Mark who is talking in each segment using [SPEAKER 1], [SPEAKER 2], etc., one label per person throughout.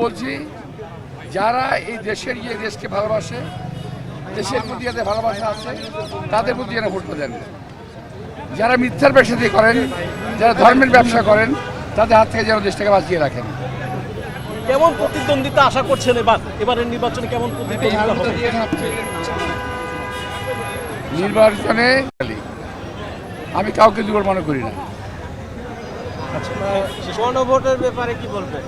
[SPEAKER 1] বলছি যারা এই দেশকে ভালোবাসে, দেশের প্রতি যাদের ভালোবাসা আছে তাদের প্রতি যেন ভোটটা দেন। যারা মিথ্যার ব্যবসা দিয়ে করেন, যারা ধর্মের ব্যবসা করেন, তাদের হাত থেকে যেন দেশটাকে বাঁচিয়ে রাখেন।
[SPEAKER 2] কেমন প্রতিদ্বন্দ্বিতা আশা করছেন এবারের নির্বাচনে? কেমন প্রতিদ্বন্দ্বিতা হবে?
[SPEAKER 1] নির্বাচনে আমি কাউকে দুর্বল মনে করি না।
[SPEAKER 2] গণভোটের ব্যাপারে কি বলবেন?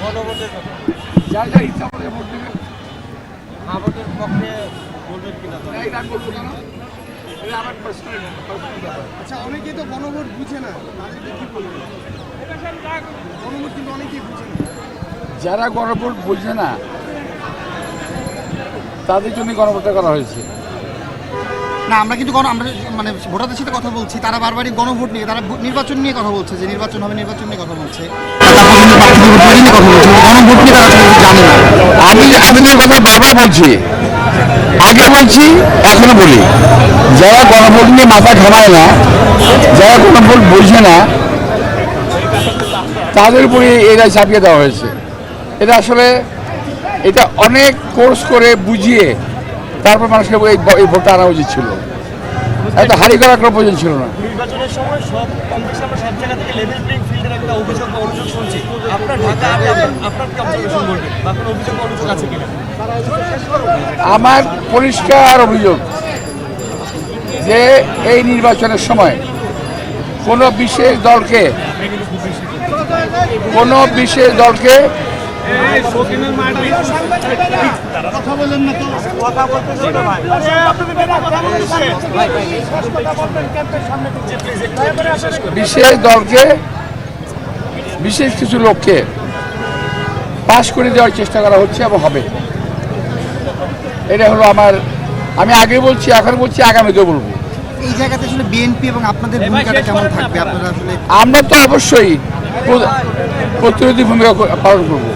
[SPEAKER 2] গণভোটের
[SPEAKER 1] যার যার ইচ্ছা করে ভোট দেবে।
[SPEAKER 2] ভোটের পক্ষে বলবেন কিনা?
[SPEAKER 3] আচ্ছা, অনেকেই তো গণভোট বুঝে না, তাদেরকে কি বলবেন? গণভোট কিন্তু অনেকেই বুঝে না।
[SPEAKER 1] যারা গণভোট বুঝে না তাদের জন্য গণভোটটা করা হয়েছে।
[SPEAKER 3] না, আমরা কিন্তু আমরা মানে ভোটারদের সাথে কথা বলছি, তারা বারবারই গণভোট নিয়ে, তারা নির্বাচন নিয়ে কথা বলছে, যে নির্বাচন হবে, নির্বাচন নিয়ে কথা বলছে। গণভোট নিয়ে তারা জানে না।
[SPEAKER 1] আমি আপনাদের কথা বারবার বলছি, আগে বলছি, এখনো বলি, যারা গণভোট নিয়ে মাথা ঘামায় না, যারা গণভোট বুঝে না, তাদের উপরে এরা চাপিয়ে দেওয়া হয়েছে। এটা আসলে এটা অনেক কোর্স করে বুঝিয়ে তারপর মানুষকে এই ভোটটা আনা উচিত ছিল। এত হারি করার কোনো প্রয়োজন ছিল না।
[SPEAKER 2] নির্বাচনের সময় সব জায়গা থেকে লেভেল প্লেইং ফিল্ডের একটা অভিযোগ বা অনুযোগ শুনছি। আপনার ঢাকা আপনার কি অবজারভেশন বলবেন? বা কোনো অভিযোগ আছে কিনা?
[SPEAKER 1] আমার পরিষ্কার অভিযোগ যে এই নির্বাচনের সময় কোনো বিশেষ দলকে বিশেষ কিছু লোককে পাশ করে দেওয়ার চেষ্টা করা হচ্ছে এবং হবে। এটা হলো আমি আগে বলছি, এখন বলছি, আগামীতেও বলবো।
[SPEAKER 3] এই জায়গাতে আসলে বিএনপি এবং আপনাদের ভূমিকাটা কেমন থাকবে? আপনারা আসলে
[SPEAKER 1] আমরা তো অবশ্যই প্রতিনিধি ভূমিকা পালন করবো।